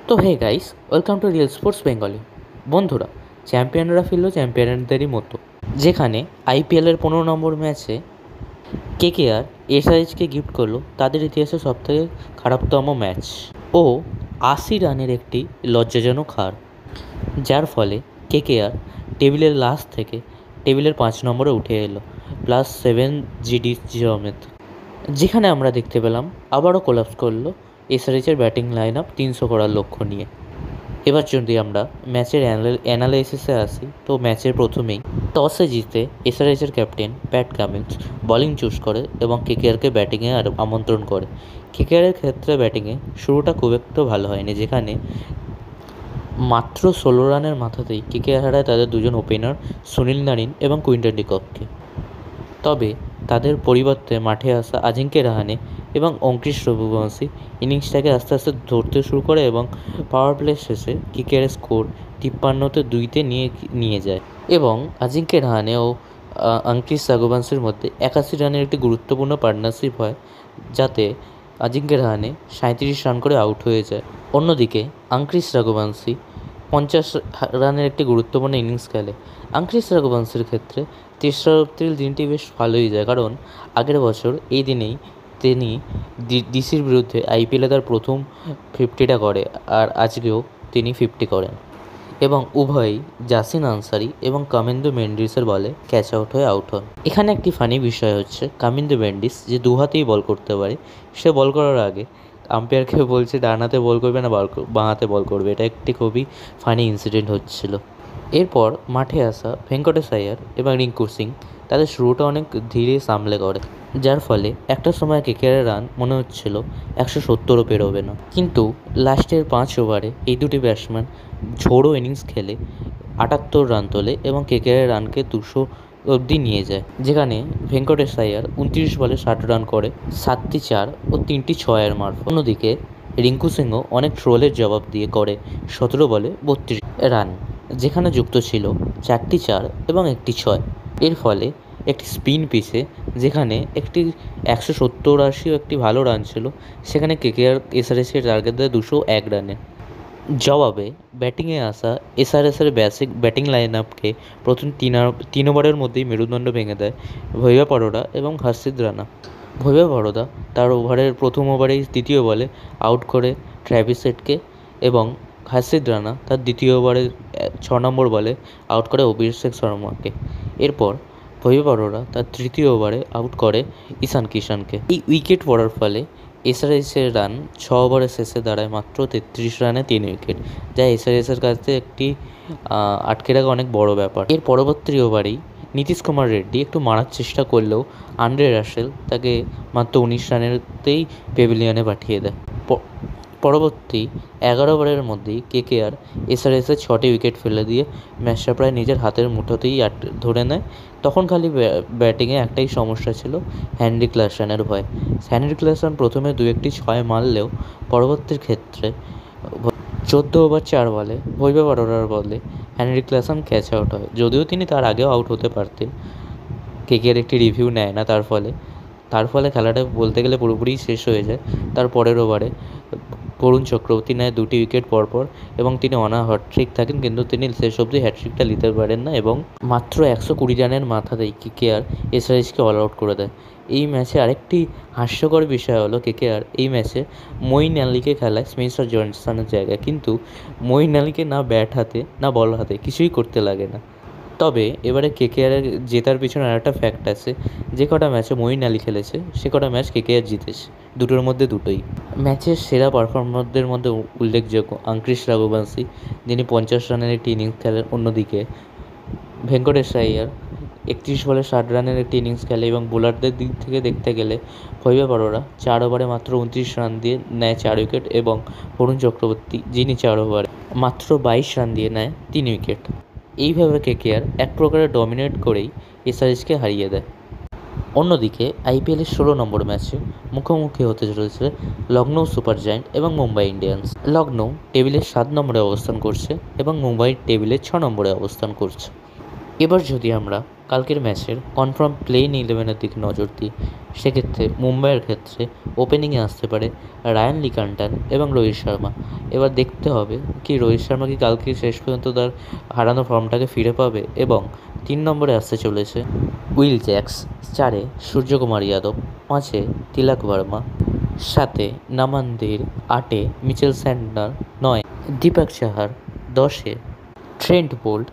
তো hey guys, welcome to real sports Bengali. বন্ধুরা, চ্যাম্পিয়নরা ফিরল চ্যাম্পিয়নদেরই মতো, যেখানে আইপিএলের 15 নম্বর ম্যাচে কেকেআর এসআরএইচকে গিফট করলো তাদের ইতিহাসে সবথেকে খারাপতম ম্যাচ ও 80 রানের একটি লজ্জাজনক হার, যার ফলে কেকেআর টেবিলের লাস্ট থেকে টেবিলের 5 নম্বরে উঠে এলো +7 জিডি সমেত। যেখানে আমরা দেখতে পেলাম আবারও কোলাপস করলো এসআরএইচের ব্যাটিং লাইন আপ 300 করার লক্ষ্য নিয়ে। এবার যদি আমরা ম্যাচের অ্যানালাইসিসে আসি, তো ম্যাচের প্রথমেই টসে জিতে এসআরএইচের captain Pat Cummins bowling choose করে এবং কেকেআরকে ব্যাটিংয়ে আমন্ত্রণ করে। কেকেআরের ক্ষেত্রে ব্যাটিংয়ে শুরুটা খুব একটা ভালো হয়নি, যেখানে মাত্র 16 রানের মাথাতেই কেকেআর হারায় তাদের দুজন ওপেনার সুনীল নারিন এবং কুইন্টন ডিকককে। তবে তাদের পরিবর্তে মাঠে আসা আজিঙ্কে রাহানে এবং অঙ্কিশ রঘুবংশী ইনিংসটাকে আস্তে আস্তে ধরতে শুরু করে এবং পাওয়ার প্লে শেষে কেকেআরের স্কোর 53-2 নিয়ে যায় এবং আজিঙ্কে রাহানে ও অঙ্কিশ রঘুবংশীর মধ্যে 81 রানের একটি গুরুত্বপূর্ণ পার্টনারশিপ হয়, যাতে আজিঙ্কে রাহানে 37 রান করে আউট হয়ে যায়। অন্যদিকে অঙ্কিশ রঘুবংশী 50 রানের একটি গুরুত্বপূর্ণ ইনিংস খেলে। অঙ্কিশ রঘুবংশীর ক্ষেত্রে 3রা এপ্রিল দিনটি বেশ ভালোই যায়, কারণ আগের বছর এই দিনেই তিনি ডিসির বিরুদ্ধে আইপিএলে তার প্রথম 50টা করে, আর আজকেও তিনি 50 করেন এবং উভয়ই জাসিন আনসারি এবং কামিন্দু মেন্ডিসের বলে ক্যাচ আউট হয়ে আউট হন। এখানে একটি ফানি বিষয় হচ্ছে, কামিন্দু মেন্ডিস যে দু হাতেই বল করতে পারে, সে বল করার আগে আম্পায়ারকে বলছে ডান হাতে বল করবে না বাঁ হাতে বল করবে। এটা একটি খুবই ফানি ইনসিডেন্ট হচ্ছিল। এরপর মাঠে আসা ভেঙ্কটেশ আয়ার এবং রিঙ্কু সিং তাদের শুরুটা অনেক ধীরে সামলে করে, যার ফলে একটা সময় কেকেআরের রান মনে হচ্ছিল 170ও পেরোবে না। কিন্তু লাস্টের 5 ওভারে এই দুটি ব্যাটসম্যান ঝোড়ো ইনিংস খেলে 78 রান তোলে এবং কেকেআরের রানকে 200 অবধি নিয়ে যায়, যেখানে ভেঙ্কটেশ আয়ার 29 বলে 60 রান করে 7টি 4 ও 3টি 6-এর মারফত। অন্যদিকে রিঙ্কু সিংও অনেক ট্রোলের জবাব দিয়ে করে 17 বলে 32 রান, যেখানে যুক্ত ছিল 4টি 4 এবং 1টি 6। এর ফলে একটি স্পিন পিচে, যেখানে একটি 170-80 একটি ভালো রান ছিল, সেখানে কেকেআর এসআরএইচকে টার্গেট দেয় 201 রানে। জবাবে ব্যাটিংয়ে আসা এসআরএইচের ব্যাটিং লাইন আপকে প্রথম 3 ওভারের মধ্যেই মেরুদণ্ড ভেঙে দেয় ভৈভব বরোদা এবং হর্ষিত রানা। ভৈভব বরোদা তার প্রথম ওভারেই দ্বিতীয় বলে আউট করে ট্র্যাভিস হেডকে এবং হর্ষিত রানা তার দ্বিতীয় ওভারে 6 নম্বর বলে আউট করে অভিষেক শর্মাকে। এরপর ভৈভব বরোদা তার তৃতীয় ওভারে আউট করে ঈশান কিষানকে। এই উইকেট পড়ার ফলে এসআরএইচের রান 6 ওভারের শেষে দাঁড়ায় মাত্র 33 রানে 3 উইকেট, যা এসআরএইচের কাছে একটি আটকে রাখা অনেক বড় ব্যাপার। এর পরবর্তী ওভারেই নীতিশ কুমার রেড্ডি একটু মারার চেষ্টা করলেও আন্দ্রে রাসেল তাকে মাত্র 19 রানেতেই পেভিলিয়নে পাঠিয়ে দেয়। পরবর্তী 11 ওভারের মধ্যেই কেকেআর এসআরএইচের 6টি উইকেট ফেলে দিয়ে ম্যাচটা প্রায় নিজের হাতের মুঠোতেই ধরে নেয়। তখন খালি ব্যাটিংয়ে একটাই সমস্যা ছিল, হেনরি ক্লাসেনের ভয়। হেনরি ক্লাসেন প্রথমে 2-1টি 6 মারলেও পরবর্তীর ক্ষেত্রে 14 ওভার 4 বলে ভৈভব বরোদার বলে হেনরি ক্লাসেন ক্যাচ আউট হয়। যদিও তিনি তার আগেও আউট হতে পারতেন, কেকেআর একটি রিভিউ নেয় না, তার ফলে খেলাটা বলতে গেলে পুরোপুরি শেষ হয়ে যায়। তার পরের ওভারে বরুণ চক্রবর্তী নেয় 2টি উইকেট পরপর এবং তিনি হ্যাটট্রিক থাকেন, কিন্তু তিনি শেষ অবধি হ্যাটট্রিকটা নিতে পারেন না এবং মাত্র 120 রানের মাথাতেই কেকেআর এসআরএইচকে অল আউট করে দেয়। এই ম্যাচে আরেকটি হাস্যকর বিষয় হলো, কেকেআর এই ম্যাচে মঈন আলীকে খেলায় স্মিথ জনসনের জায়গায়, কিন্তু মঈন আলীকে না ব্যাট হাতে না বল হাতে কিছুই করতে লাগে না। তবে এবারে কেকেআরের জেতার পিছনে আরেকটা ফ্যাক্ট আছে, যে কটা ম্যাচে মঈন আলী খেলেছে সে কটা ম্যাচ কেকেআর জিতেছে, দুটোর মধ্যে দুটোই। ম্যাচের সেরা পারফরমারদের মধ্যে উল্লেখযোগ্য অঙ্কিশ রঘুবংশী, যিনি 50 রানের একটি ইনিংস খেলেন। অন্যদিকে ভেঙ্কটেশ আয়ার 31 বলে 60 রানের একটি ইনিংস খেলে এবং বোলারদের দিক থেকে দেখতে গেলে ভৈভব বরোদা 4 ওভারে মাত্র 29 রান দিয়ে নেয় 4 উইকেট এবং বরুণ চক্রবর্তী, যিনি 4 ওভারে মাত্র 22 রান দিয়ে নেয় 3 উইকেট। এইভাবে কেকেআর এক প্রকারে ডমিনেট করেই এসআরএইচকে হারিয়ে দেয়। অন্যদিকে আইপিএলের 16 নম্বর ম্যাচে মুখোমুখি হতে চলেছে লখনৌ সুপার জায়ান্ট এবং মুম্বাই ইন্ডিয়ান্স। লখনৌ টেবিলের 7 নম্বরে অবস্থান করছে এবং মুম্বাই টেবিলের 6 নম্বরে অবস্থান করছে। এবার যদি আমরা কালকের ম্যাচের কনফার্ম প্লেইং 11-এর দিকে নজর দিই, সেক্ষেত্রে মুম্বাইয়ের ক্ষেত্রে ওপেনিংয়ে আসতে পারে রায়ান লিকান্টন এবং রোহিত শর্মা। এবার দেখতে হবে কি রোহিত শর্মা কি কালকে শেষ পর্যন্ত তার হারানো ফর্মটাকে ফিরে পাবে। এবং 3 নম্বরে আসতে চলেছে উইল জ্যাক্স, 4-এ সূর্যকুমার যাদব, 5-এ তিলক ভার্মা, 7-এ নামানদির, 8-এ মিচেল স্যান্টনার, 9-এ দীপক চাহার, 10-এ ট্রেন্ট বোল্ট,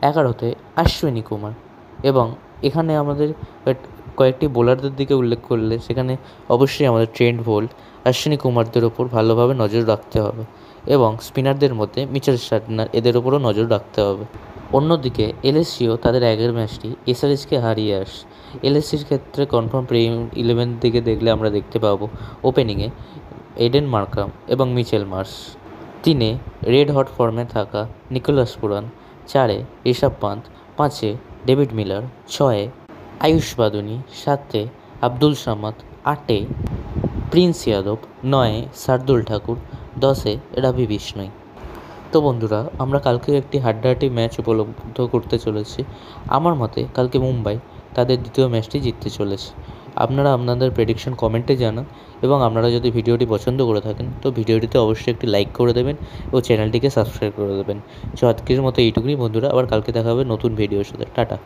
11-তে অশ্বিনী কুমার। এবং এখানে আমাদের কয়েকটি বোলারদের দিকে উল্লেখ করলে সেখানে অবশ্যই আমাদের ট্রেন্ট বোল্ট, অশ্বিনী কুমারদের ওপর ভালোভাবে নজর রাখতে হবে এবং স্পিনারদের মধ্যে মিচেল স্যান্টনার, এদের ওপরও নজর রাখতে হবে। অন্যদিকে এলএসজিও তাদের আগের ম্যাচটি এসআরএইচকে হারিয়ে আসে। এলএসজির ক্ষেত্রে কনফার্ম প্লেইং 11 দিকে দেখলে আমরা দেখতে পাবো ওপেনিংয়ে এডেন মার্কাম এবং মিচেল মার্শ, 3-এ রেড হট ফর্মে থাকা নিকোলাস পুরান, 4-এ ঋষভ পান্ত, 5-এ ডেভিড মিলার, 6-এ আয়ুষ বাদুনি, 7-এ আব্দুল সামাদ, 8-এ প্রিন্স যাদব, 9-এ শার্দুল ঠাকুর, 10-এ রবি বিষ্ণই। তো বন্ধুরা, আমরা কালকে একটি হাড্ডাহাড্ডি ম্যাচ উপলব্ধ করতে চলেছি। আমার মতে কালকে মুম্বাই তাদের দ্বিতীয় ম্যাচটি জিততে চলেছে। আপনারা আপনাদের প্রেডিকশন কমেন্টে জানান এবং আপনারা যদি ভিডিওটি পছন্দ করে থাকেন তো ভিডিওটিতে অবশ্যই একটি লাইক করে দেবেন ও চ্যানেলটিকে সাবস্ক্রাইব করে দেবেন। আজকের মতো এইটুকুই বন্ধুরা, আবার কালকে দেখা হবে নতুন ভিডিওর সাথে। টাটা।